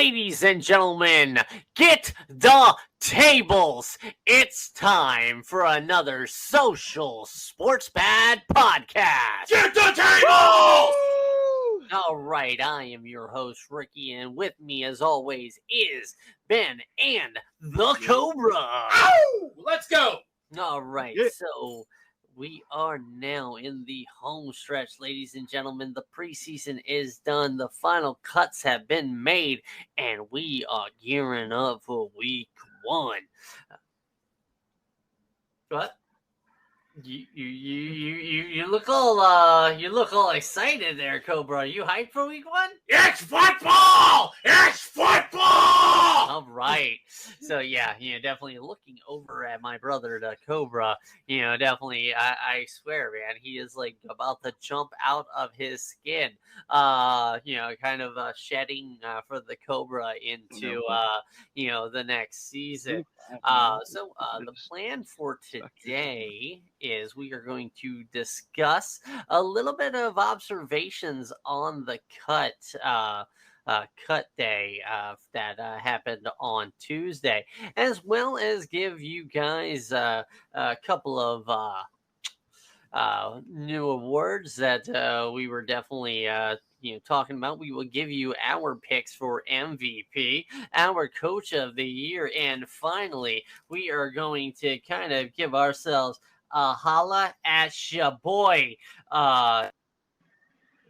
Ladies and gentlemen, get the tables. It's time for another social sports pad podcast. Get the table! All right, I am your host, Ricky, and with me, as always, is Ben and the Cobra. Ow! Let's go! All right, Yeah. so we are now in the home stretch, ladies and gentlemen. The preseason is done. The final cuts have been made, and we are gearing up for week one. What? You look all excited there, Cobra. Are you hyped for week one? It's football! It's football! All right. So yeah, definitely looking over at my brother, the Cobra. Definitely, I swear, man, he is like about to jump out of his skin. Kind of shedding for the Cobra into the next season. So the plan for today is we are going to discuss a little bit of observations on the cut day that happened on Tuesday, as well as give you guys a couple of new awards that we were definitely talking about. We will give you our picks for MVP, our coach of the year, and finally, we are going to kind of give ourselves a holla at ya boy. The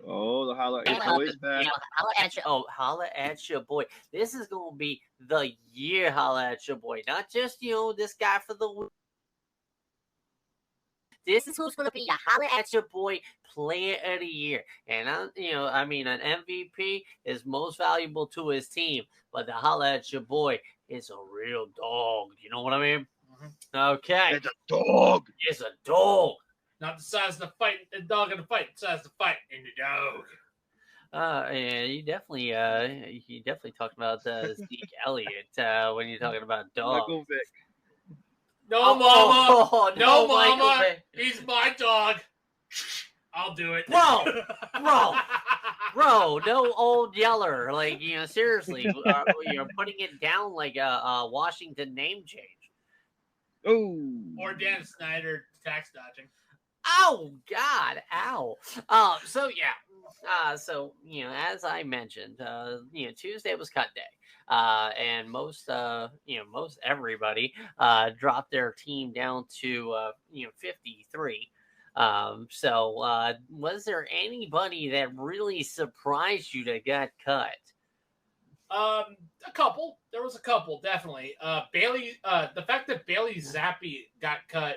holla at boys back. Holla at your boy. This is going to be the year holla at your boy. Not just, this guy for the week. This is who's going to be your holla at your boy player of the year. And, an MVP is most valuable to his team, but the holla at your boy is a real dog. You know what I mean? Mm-hmm. Okay. It's a dog. It's a dog. Not the size of the fight, the dog in the fight, the size of the fight in the dog. Yeah, you definitely talked about Zeke Elliott when you're talking about dogs. Michael Vick. No, mama. No, Michael mama. Vick. He's my dog. I'll do it. Bro, no old yeller. Like, seriously, you're putting it down like a Washington name change. Oh. Or Dan Snyder tax dodging. Oh God! Ow! So yeah. So as I mentioned, Tuesday was cut day. And most everybody dropped their team down to 53. So was there anybody that really surprised you that got cut? A couple. There was a couple, definitely. Bailey. The fact that Bailey Zappi got cut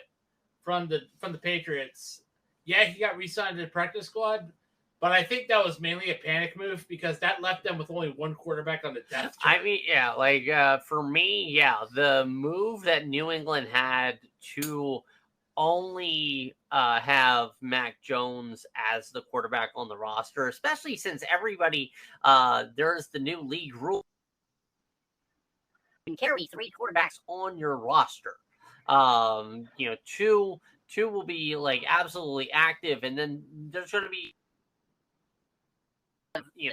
from the Patriots. Yeah, he got re-signed to the practice squad, but I think that was mainly a panic move because that left them with only one quarterback on the depth chart. I mean, yeah, for me, the move that New England had to only have Mac Jones as the quarterback on the roster, especially since everybody, there's the new league rule. You can carry 3 quarterbacks on your roster. Two will be like absolutely active, and then there's going to be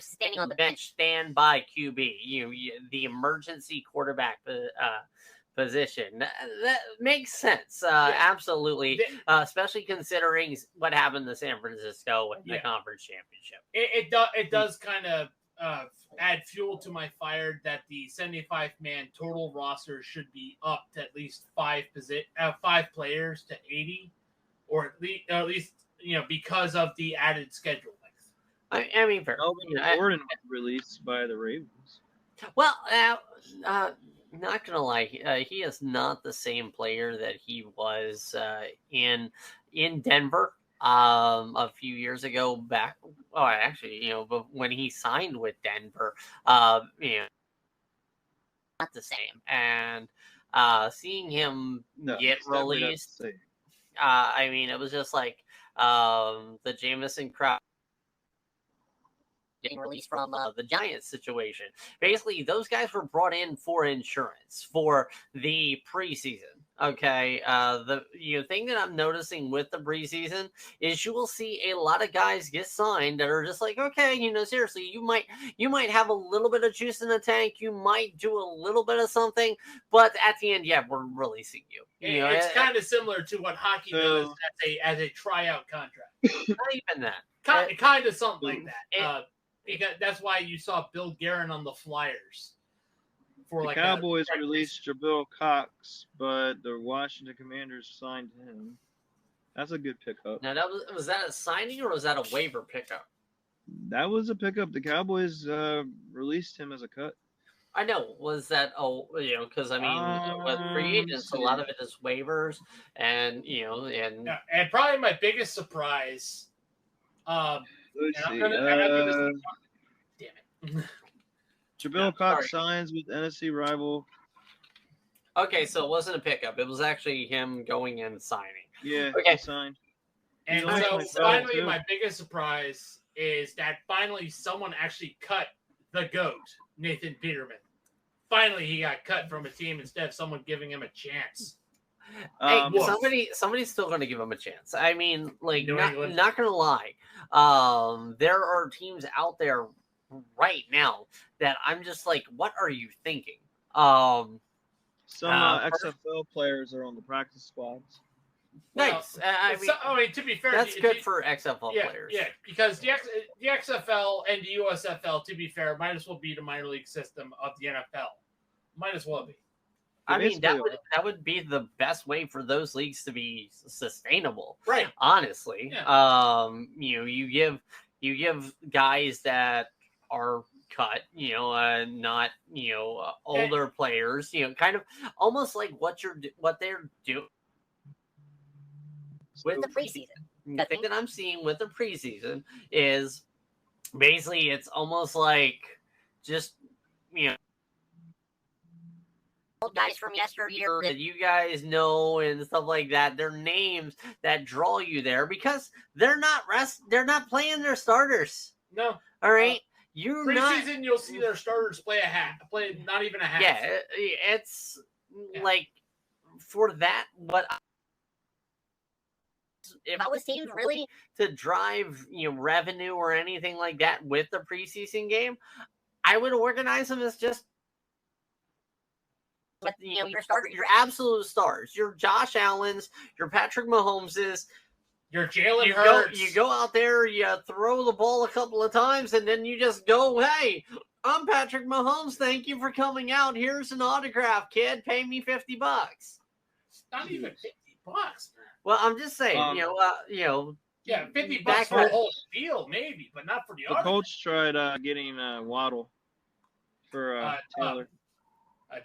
standing on the bench, standby QB. The emergency quarterback position. That makes sense. Absolutely, especially considering what happened to San Francisco in the conference championship. It does kind of add fuel to my fire that the 75-man total roster should be up to at least 5 players to 80, or at least because of the added schedule length. I mean, fair. Gordon was released by the Ravens. Well, not gonna lie, he is not the same player that he was in Denver. A few years ago back. Oh, actually, but when he signed with Denver, not the same. And seeing him get released, it was just like the Jameson crowd. getting released from the Giants situation. Basically, those guys were brought in for insurance for the preseason. Okay, the thing that I'm noticing with the preseason is you will see a lot of guys get signed that are just like, okay, seriously, you might have a little bit of juice in the tank, you might do a little bit of something, but at the end, yeah, we're releasing you. It's kind of similar to what hockey does as a tryout contract. Not even that. Kind of something like that. Because that's why you saw Bill Guerin on the Flyers. The Cowboys released Jabril Cox, but the Washington Commanders signed him. That's a good pickup. Now, was that a signing or was that a waiver pickup? That was a pickup. The Cowboys released him as a cut. I know. Was that because with free agents, a lot of it is waivers, and and probably my biggest surprise. Let's see. Damn it. Jabril Cox signs with NFC rival. Okay, so it wasn't a pickup. It was actually him going and signing. Yeah, okay. He signed. And so finally, my biggest surprise is that finally someone actually cut the GOAT, Nathan Peterman. Finally, he got cut from a team instead of someone giving him a chance. Hey, somebody's still going to give him a chance. I mean, like, not going to lie. There are teams out there right now that I'm just like, what are you thinking? Some XFL players are on the practice squads. Nice. To be fair, that's good for XFL players. Yeah, because the XFL and the USFL, to be fair, might as well be the minor league system of the NFL. Might as well be. I mean, that would be the best way for those leagues to be sustainable. Right. Honestly. Yeah. You give guys that are cut, not older players, kind of almost like what they're doing with the preseason. The thing that I'm seeing with the preseason is basically it's almost like just guys from yesteryear that you guys know and stuff like that. They're names that draw you there because they're not playing their starters. No. All right. Preseason, you'll see their starters play not even a half. Yeah, it's like for that. If I was teams really to drive revenue or anything like that with the preseason game, I would organize them as just with your starters, your absolute stars, your Josh Allens, your Patrick Mahomeses. Your Jalen Hurts. You go out there, you throw the ball a couple of times, and then you just go, hey, I'm Patrick Mahomes. Thank you for coming out. Here's an autograph, kid. Pay me $50. Not even $50. Well, I'm just saying, Yeah, $50 for the whole deal, maybe, but not for the autograph. The Colts tried getting Waddle for Taylor.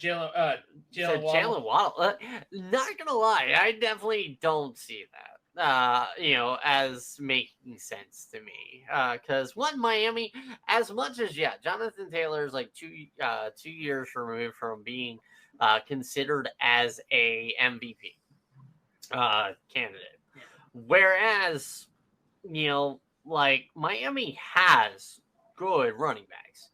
Jalen Waddle. Not gonna lie, I definitely don't see that. As making sense to me. Because Miami, as much as Jonathan Taylor is like 2 years removed from being considered as a MVP candidate. Whereas, like Miami has good running backs.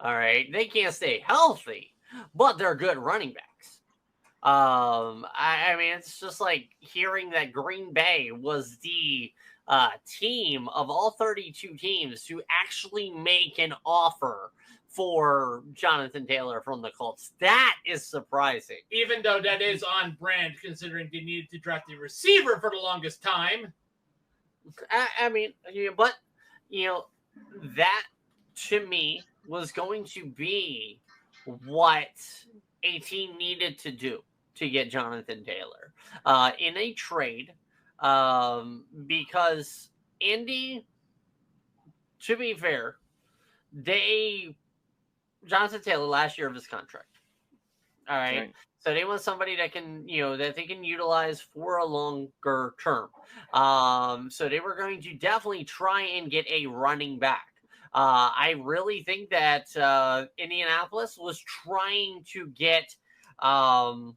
All right. They can't stay healthy, but they're good running backs. I mean, it's just like hearing that Green Bay was the team of all 32 teams to actually make an offer for Jonathan Taylor from the Colts. That is surprising. Even though that is on brand, considering they needed to draft a receiver for the longest time. I mean, but, that to me was going to be what a team needed to do to get Jonathan Taylor in a trade because Indy, to be fair, Jonathan Taylor last year of his contract. All right. So they want somebody that can, that they can utilize for a longer term. So they were going to definitely try and get a running back. I really think that Indianapolis was trying to get Aaron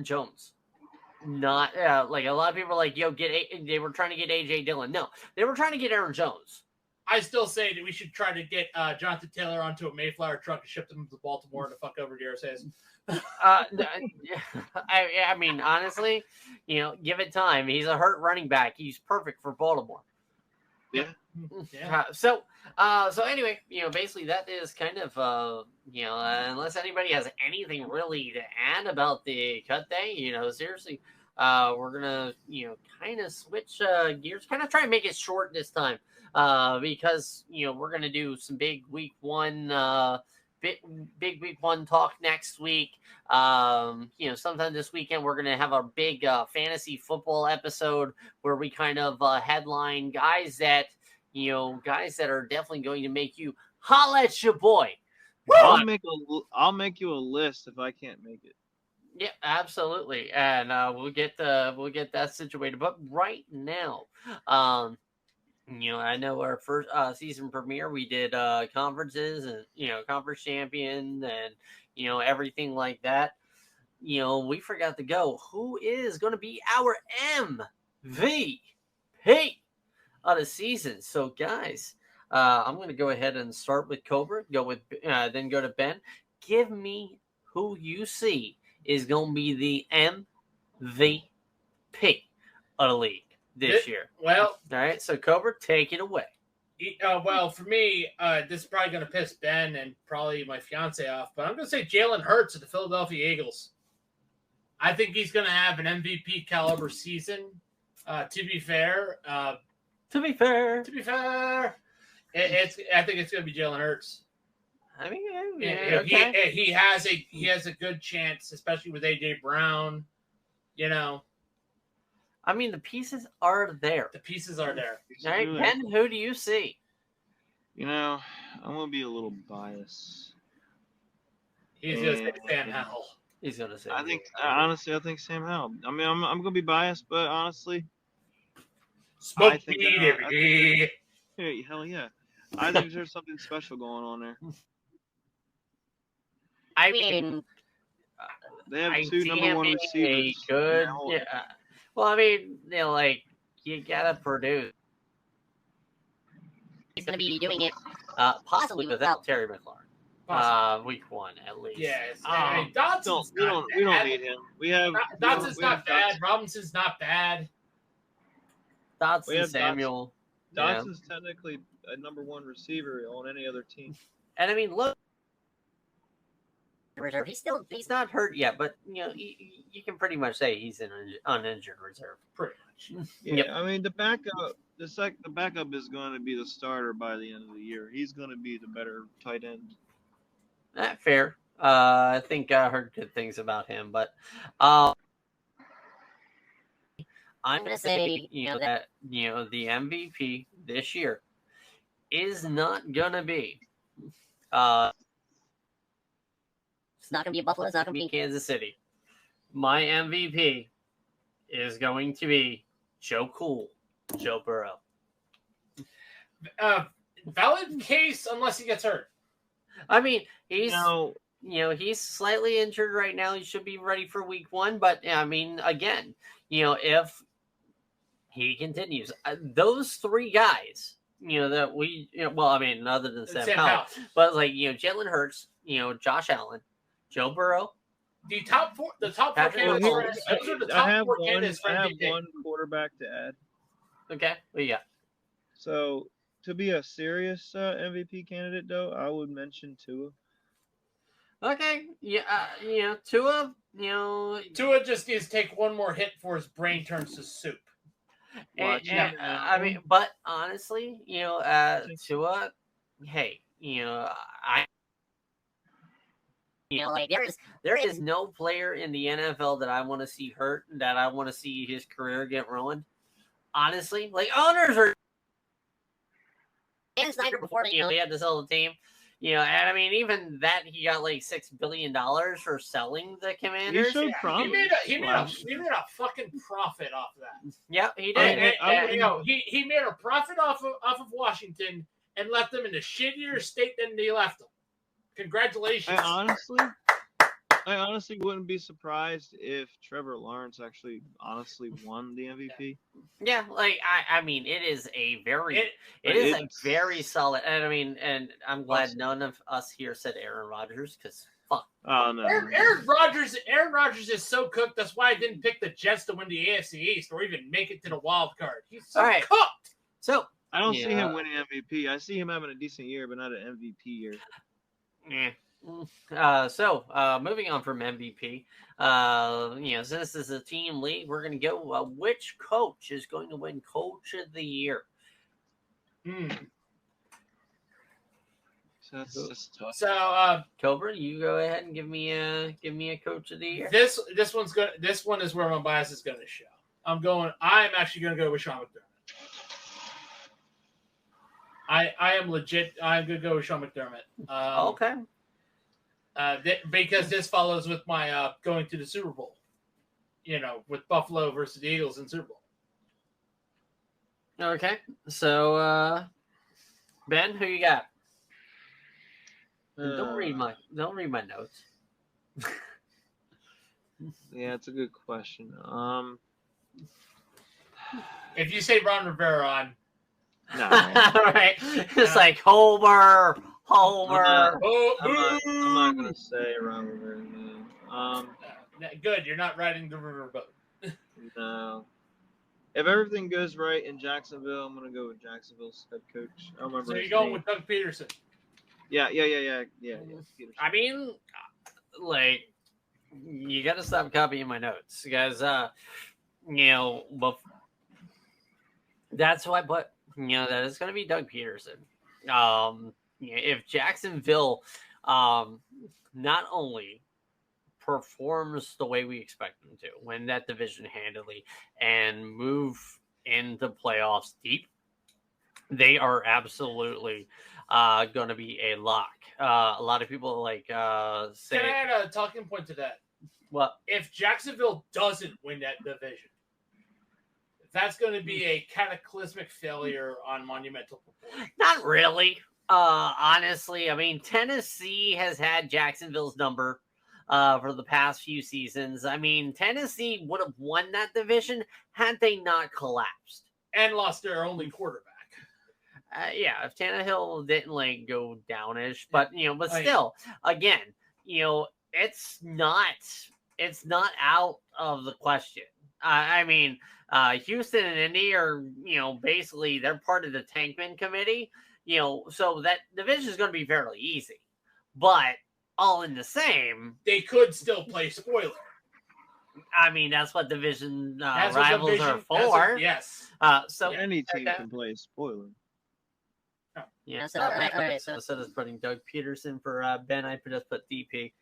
Jones. Not like a lot of people are like, they were trying to get AJ Dillon. No, they were trying to get Aaron Jones. I still say that we should try to get Jonathan Taylor onto a Mayflower truck and ship them to Baltimore to fuck over DRS's. I mean, honestly, give it time. He's a hurt running back. He's perfect for Baltimore. Yeah. So anyway, basically that is kind of, unless anybody has anything really to add about the cut day, seriously, we're gonna, kind of switch gears, kind of try and make it short this time, because we're gonna do some big week one talk next week. Sometime this weekend we're gonna have a big fantasy football episode where we kind of headline guys that are definitely going to make you holla at your boy. I'll make you a list if I can't make it. Yeah, absolutely, and we'll get that situated. But right now, I know our first season premiere, we did conferences and conference champion and everything like that. We forgot to go. Who is going to be our MVP of the season? So, guys, I'm going to go ahead and start with Cobra. Then go to Ben. Give me who you see is going to be the MVP of the league this year. Well, all right. So, Cobra, take it away. Well, for me, this is probably going to piss Ben and probably my fiance off, but I'm going to say Jalen Hurts of the Philadelphia Eagles. I think he's going to have an MVP caliber season. To be fair, I think it's going to be Jalen Hurts. I mean, okay. he has a good chance, especially with AJ Brown. I mean, the pieces are there. All right, Ben, who do you see? I'm going to be a little biased. He's going to say Sam Howell. He's going to say. I think Sam Howell. I mean, I'm going to be biased, but honestly, smoke weed every day. Hey, hell yeah! I think there's something special going on there. I mean, they have two number one receivers. Good. Yeah. Well, I mean, you gotta produce. He's gonna be doing it, possibly without Terry McLaurin. Week one at least. Yes. Dotson's we don't need him. Dotson's not bad. Robinson's not bad. Dotson, Samuel. Dotson's technically a number one receiver on any other team. And I mean, look, reserve. He's not hurt yet, but you can pretty much say he's an uninjured reserve. Pretty much. Yeah, yep. I mean the backup is going to be the starter by the end of the year. He's going to be the better tight end. Fair. I think I heard good things about him, but I'm going to say that the MVP this year is not going to be. It's not going to be Buffalo. It's not going to be Kansas City. My MVP is going to be Joe Burrow. Valid case unless he gets hurt. I mean, he's he's slightly injured right now. He should be ready for week one. But I mean, again, if he continues, those three guys, that we, well, I mean, other than Sam Howell, but Jalen Hurts, Josh Allen, Joe Burrow. The top four candidates. Those are the top four candidates. I have one quarterback to add. Okay, what you got? So to be a serious MVP candidate, though, I would mention Tua. Okay, yeah, Tua. Tua just needs to take one more hit before his brain turns to soup. I mean, but honestly, Tua. Hey, there is no player in the NFL that I want to see hurt, that I want to see his career get ruined. Honestly, owners are. Dan Snyder before he had to sell the team, and I mean even that he got $6 billion for selling the Commanders. He made a fucking profit off of that. Yeah, he did. He made a profit off of Washington and left them in a shittier state than they left them. Congratulations. I honestly wouldn't be surprised if Trevor Lawrence actually honestly won the MVP. Yeah, like I mean, it is a very, it Like, is a very solid. And I mean, and I'm glad Awesome. none of us here said Aaron Rodgers because fuck. Oh no. Aaron Rodgers is so cooked. That's why I didn't pick the Jets to win the AFC East or even make it to the wild card. He's so cooked. So I don't see him winning MVP. I see him having a decent year, but not an MVP year. So moving on from MVP, since this is a team league, we're going to go. Which coach is going to win Coach of the Year? So that's tough. So, Cobra, you go ahead and give me a Coach of the Year. This one is where my bias is going to show. I'm actually going to go with Sean McDermott. I am legit. I'm going to go with Sean McDermott. Okay. Because this follows with my going to the Super Bowl, with Buffalo versus the Eagles in Super Bowl. Okay, so Ben, who you got? Don't read my notes. Yeah, it's a good question. If you say Ron Rivera, no. Right, it's like Homer. I'm not gonna say Ron Rivera. No. Good, you're not riding the riverboat. No. If everything goes right in Jacksonville, I'm gonna go with Jacksonville's head coach. I don't remember. So you're going with Doug Peterson. Yeah. Peterson. I mean, like, you got to stop copying my notes, guys. But that's why. But that is going to be Doug Peterson. If Jacksonville, not only performs the way we expect them to, win that division handily and move into playoffs deep, they are absolutely going to be a lock. A lot of people say. Can I add a talking point to that? What? If Jacksonville doesn't win that division, that's going to be a cataclysmic failure on monumental proportions. Not really. Honestly, I mean, Tennessee has had Jacksonville's number for the past few seasons. I mean, Tennessee would have won that division had they not collapsed and lost their only quarterback. If Tannehill didn't go downish, but still, again, it's not out of the question. I mean, Houston and Indy are, basically they're part of the Tankman committee, so that division is going to be fairly easy. But all in the same, they could still play spoiler. I mean, that's what division rivals are for. Yes. So any team can play spoiler. Yeah. So instead of putting Doug Peterson for Ben, I just put DP.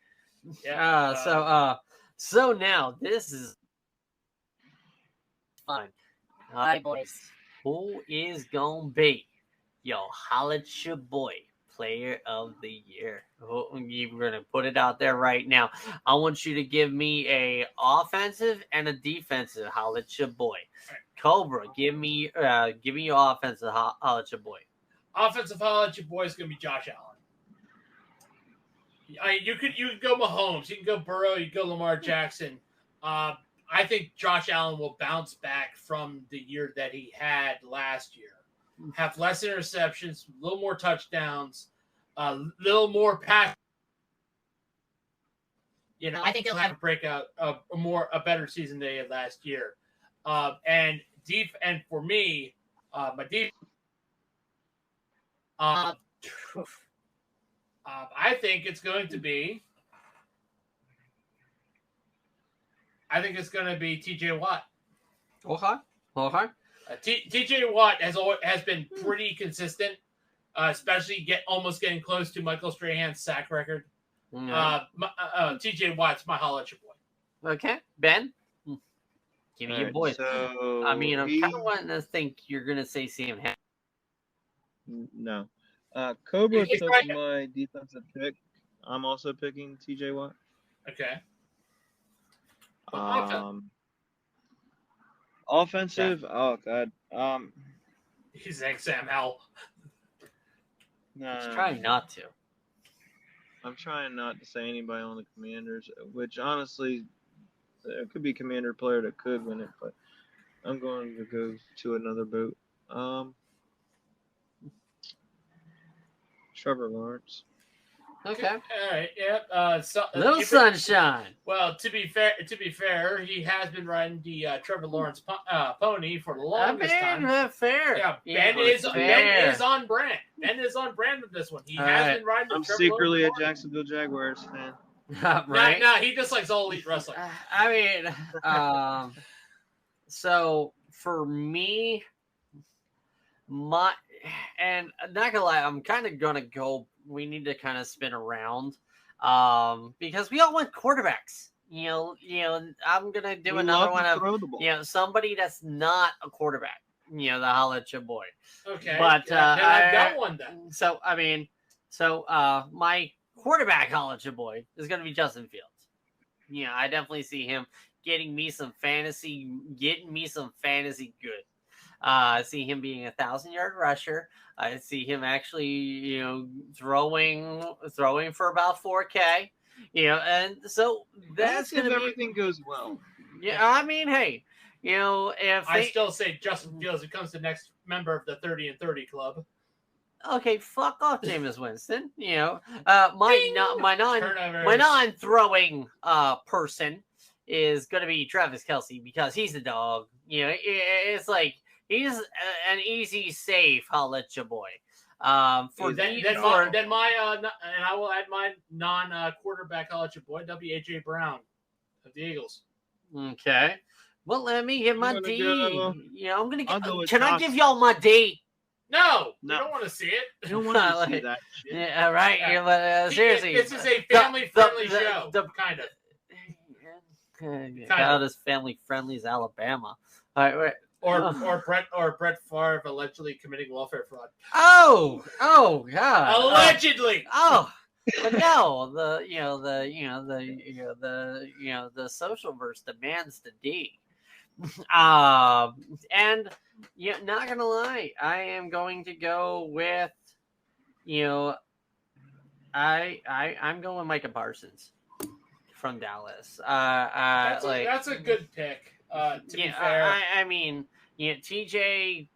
Yeah. So now this is fun. Hi, boys. Who is gonna be your holla at your boy player of the year? You're gonna put it out there right now. I want you to give me a offensive and a defensive holla at your boy. Cobra, give me your offensive holla at your boy. Offensive holla at your boy is gonna be Josh Allen. You could go Mahomes, you can go Burrow, you can go Lamar Jackson. I think Josh Allen will bounce back from the year that he had last year. Have less interceptions, a little more touchdowns, a little more pass. I think he'll have a breakout, a better season than he had last year. And for me, my defense. I think it's going to be. I think it's going to be T.J. Watt. Okay. T.J. Watt has been pretty consistent, especially almost getting close to Michael Strahan's sack record. T.J. Watt's my holla at your boy. Okay, Ben. Give me your boy. So I mean, I'm kind of wanting to think you're going to say Sam Howell. No. Cobra took my defensive pick. I'm also picking T.J. Watt. Okay. Offensive. Yeah. Oh God. He's saying Sam Howell. No. He's trying not to. I'm trying not to say anybody on the Commanders, which honestly, there could be Commander player that could win it, but I'm going to go to another boat. Trevor Lawrence. Okay. All right. Yep. Little sunshine. Well, to be fair, he has been riding the Trevor Lawrence pony for the longest time. Fair. Yeah, Ben is on brand. Ben is on brand with this one. He has been riding. I'm secretly a Jacksonville Jaguars fan. Right? No, he just likes all elite wrestling. I mean, so for me, and not gonna lie, I'm kind of gonna go. We need to kind of spin around, because we all want quarterbacks. You know, I'm gonna do another one of somebody that's not a quarterback. The holla at your boy. Okay, but I've got one then. So my quarterback holla at your boy is gonna be Justin Fields. I definitely see him getting me some fantasy good. I see him being 1,000-yard rusher. I see him actually, throwing for about 4K. And so that's if everything goes well. Yeah, I mean, hey, if I still say Justin Fields becomes the next member of the 30 and 30 club. Okay, fuck off, Jameis Winston. My non-throwing person is gonna be Travis Kelce because he's the dog. It's like. He's an easy, safe. I'll let you boy. And I will add my non-quarterback. I'll let you boy. AJ Brown of the Eagles. Okay. Well, let me get my D. I'm gonna get. Can I give y'all my D? No, you don't want to see it. You don't want to see that shit. Yeah, right. Yeah. Seriously, this is a family-friendly show. Kind of. About as family-friendly as Alabama. All right. Or Brett Favre allegedly committing welfare fraud. Oh God! Allegedly. But no, the social verse demands the D. And not gonna lie, I am going to go with, I'm going with Micah Parsons from Dallas. That's a good pick. To be fair, I mean, TJ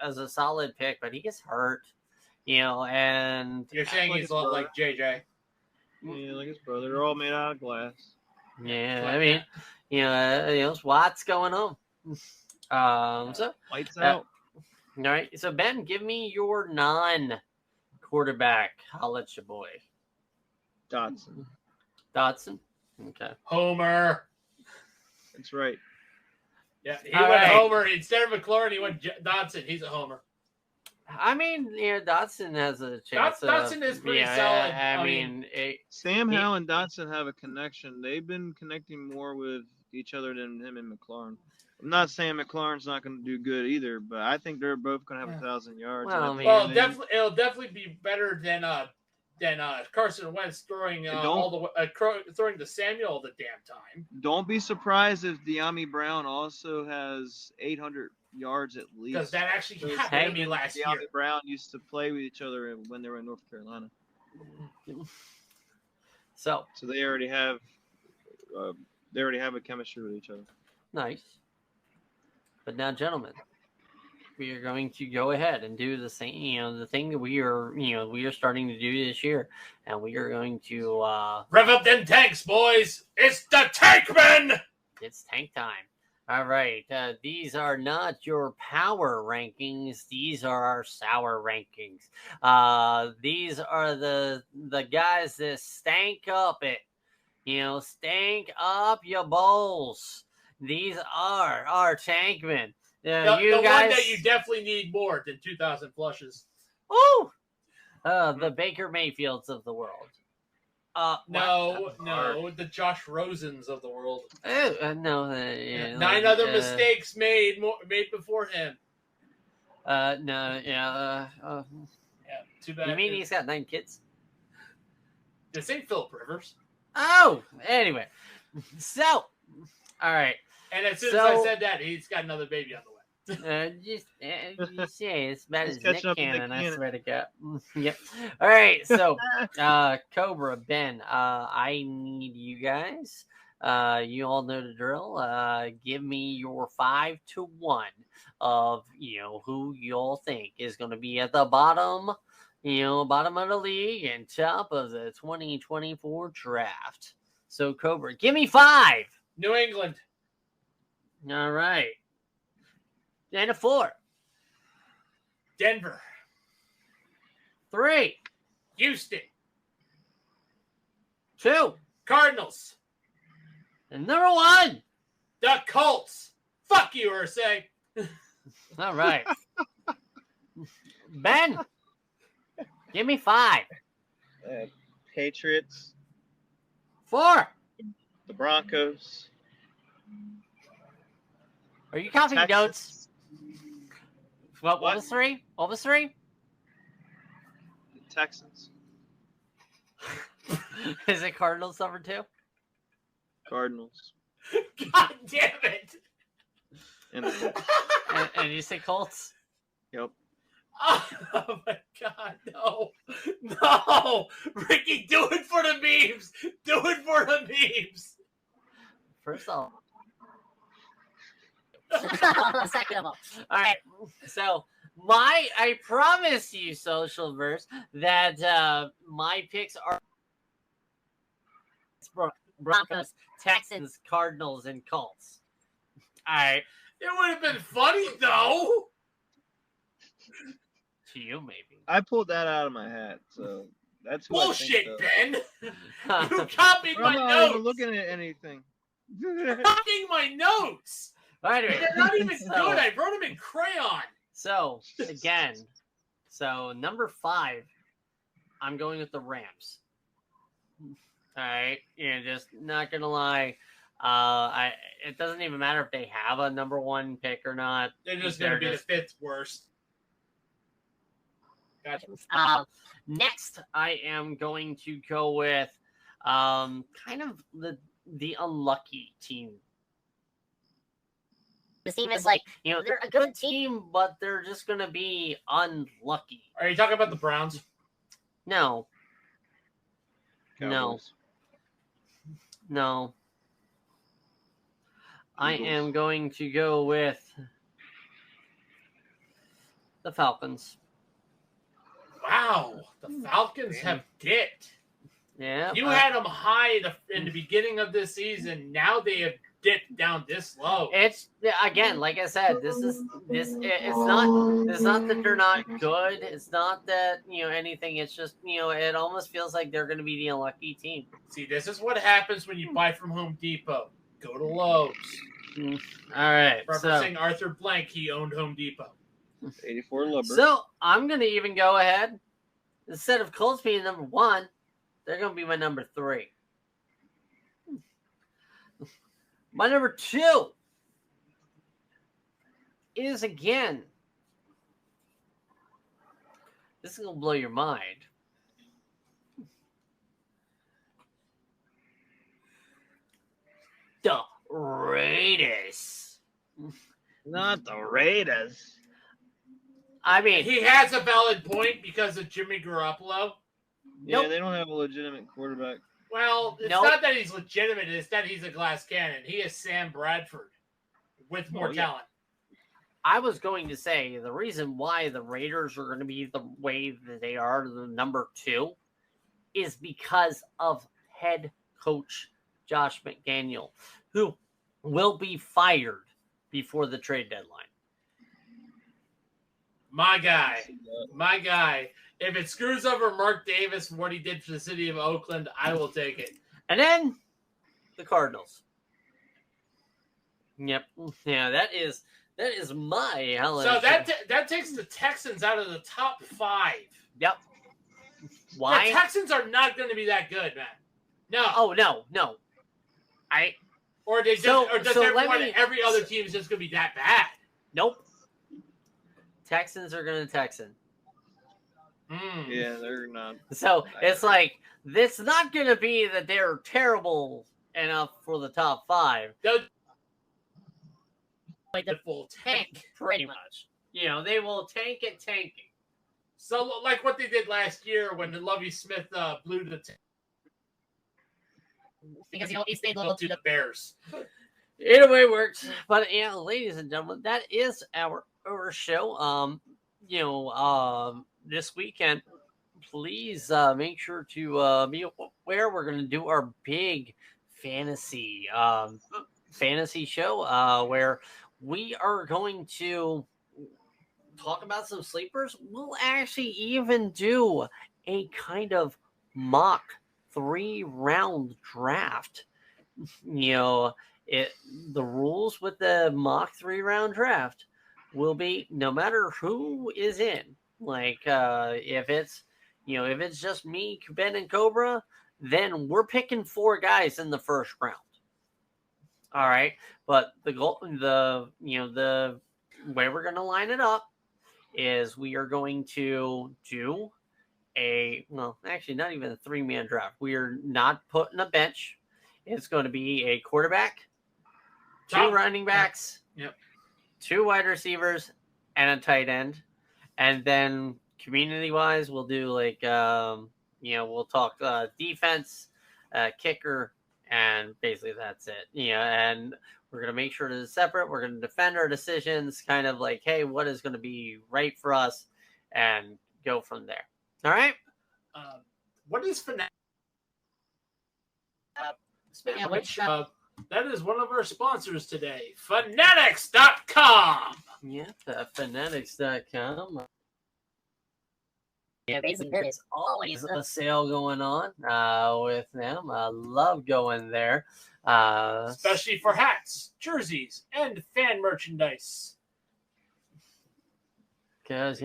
is a solid pick, but he gets hurt, and you're saying he's a lot like JJ. Yeah, like his brother. They're all made out of glass. Yeah, I mean, what's going on? So lights out. All right, so Ben, give me your non-quarterback. I'll let you boy. Dotson. Okay. Homer. That's right. Yeah, he went Homer instead of McLaurin. He went Dotson. He's a Homer. I mean, Dotson has a chance. Dotson is pretty solid. I mean, Sam Howell and Dotson have a connection. They've been connecting more with each other than him and McLaurin. I'm not saying McLaurin's not going to do good either, but I think they're both going to have 1,000 yards. Well, it'll definitely be better than Carson Wentz throwing throwing to Samuel all the damn time. Don't be surprised if De'Ami Brown also has 800 yards at least. Because that actually happened to me last year. De'Ami Brown used to play with each other when they were in North Carolina. So they already have a chemistry with each other. Nice. But now, gentlemen, we are going to go ahead and do the same, the thing that we are starting to do this year, and we are going to rev up them tanks, boys. It's the Tankman. It's tank time. All right. These are not your power rankings. These are our sour rankings. These are the guys that stank up it. Stank up your bowls. These are our tankmen. The one that you definitely need more than 2,000 flushes. Oh, the Baker Mayfields of the world. No, the Josh Rosens of the world. No, 9 other mistakes made before him. Too bad. You mean he's got 9 kids? This ain't Philip Rivers. Oh, anyway. So, all right. And as soon as I said that, he's got another baby on the way. You say it's about He's as Nick catching up to Nick Cannon, I Cannon. swear to God. Yep. All right, so Cobra, Ben, I need you guys. You all know the drill. Give me your 5-1 of who y'all think is going to be at the bottom, bottom of the league and top of the 2024 draft. So Cobra, give me 5. New England. All right. And a 4. Denver. 3. Houston. 2. Cardinals. And number 1. The Colts. Fuck you, Ursay. All right. Ben, give me 5. Patriots, 4. the Broncos. Are you counting Texans. notes? What was 3? What was 3? The Texans. Is it Cardinals number 2? Cardinals. God damn it. And the Colts. And you say Colts? Yep. Oh my God, no. No. Ricky, do it for the memes. Do it for the memes. First off. Second of all. All right. So I promise you, Social Verse, that my picks are Broncos, Texans, Cardinals, and Colts. All right. It would have been funny, though. To you, maybe. I pulled that out of my hat, so that's who Bullshit, I think, Ben. You copied I'm my not notes. even looking at anything. Copying my notes. All right, anyway, They're not even good. I wrote them in crayon. So, again, number 5, I'm going with the Rams. All right, just not gonna lie. It doesn't even matter if they have a number 1 pick or not. They're just going to be the 5th worst. Gotcha. Next, I am going to go with kind of the unlucky team. The team is like, they're a good team, but they're just going to be unlucky. Are you talking about the Browns? No. Cowboys. No. I am going to go with the Falcons. Wow, the Falcons have dipped. Yeah. You had them high in the beginning of this season. Now they have dipped down this low. It's again, like I said, it's not that they're not good. It's not that anything. It's just it almost feels like they're going to be the unlucky team. See, this is what happens when you buy from Home Depot. Go to Lowe's. All right. Referencing Arthur Blank, he owned Home Depot. 84 Lumber. So I'm going to even go ahead. Instead of Colts being number 1, they're going to be my number 3. My number 2 is, again, this is going to blow your mind. The Raiders. Not the Raiders. I mean, He has a valid point because of Jimmy Garoppolo. Yeah, Nope. they don't have a legitimate quarterback. Well, it's Nope. not that he's legitimate. It's that he's a glass cannon. He is Sam Bradford with more yeah. talent. I was going to say the reason why the Raiders are going to be the way that they are, the number 2, is because of head coach Josh McDaniel, who will be fired before the trade deadline. My guy. If it screws over Mark Davis and what he did for the city of Oakland, I will take it. And then the Cardinals. Yep. Yeah, that is my So that takes the Texans out of the top 5. Yep. Why? The Texans are not going to be that good, man. No. Oh, no. Or does every other so- team is just going to be that bad? Nope. Texans are going to Texan. Yeah, they're not. So it's like, it's not going to be that they're terrible enough for the top 5. like the full tank. Pretty much. They will tank it tanking. So, like what they did last year when the Lovie Smith blew the tank. Because, he stayed loyal to the Bears. Either way works. But, ladies and gentlemen, that is our show. This weekend, please make sure to be aware. We're going to do our big fantasy show where we are going to talk about some sleepers. We'll actually even do a kind of mock 3-round draft. The rules with the mock 3-round draft will be no matter who is in. Like if it's just me, Ben, and Cobra, then we're picking 4 guys in the first round. All right, but the way we're going to line it up is we are going to do actually not even a 3-man draft. We are not putting a bench. It's going to be a quarterback, 2 running backs, 2 wide receivers, and a tight end. And then community-wise, we'll do we'll talk defense, kicker, and basically that's it. And we're going to make sure that it's separate. We're going to defend our decisions, kind of like, hey, what is going to be right for us, and go from there. All right? What is Fanatic? That is one of our sponsors today, Fanatics.com. Yeah, Fanatics.com. Yeah, basically, there's always a sale going on with them. I love going there. Especially for hats, jerseys, and fan merchandise. Because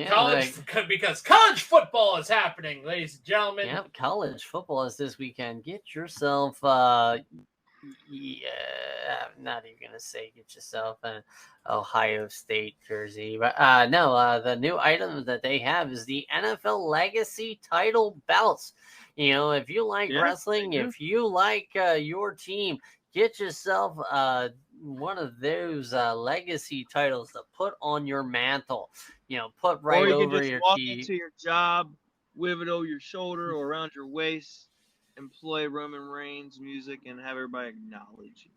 college football is happening, ladies and gentlemen. Yeah, college football is this weekend. Get yourself I'm not even gonna say get yourself an Ohio State jersey, but the new item that they have is the NFL Legacy Title belts. If you like wrestling, if you like your team, get yourself one of those legacy titles to put on your mantle. Put right or you over can just your walk key. into your job, with it over your shoulder or around your waist, and play Roman Reigns music and have everybody acknowledge you.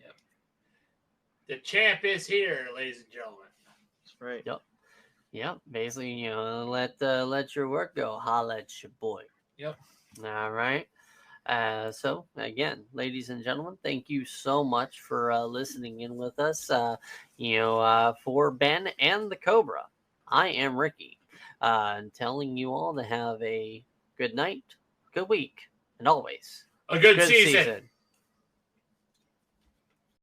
Yep. The champ is here, ladies and gentlemen. That's right. Yep. Basically, let your work go. Holla at your boy. Yep. All right. So again, ladies and gentlemen, thank you so much for listening in with us. For Ben and the Cobra, I am Ricky, and telling you all to have a good night, good week, and always a good season.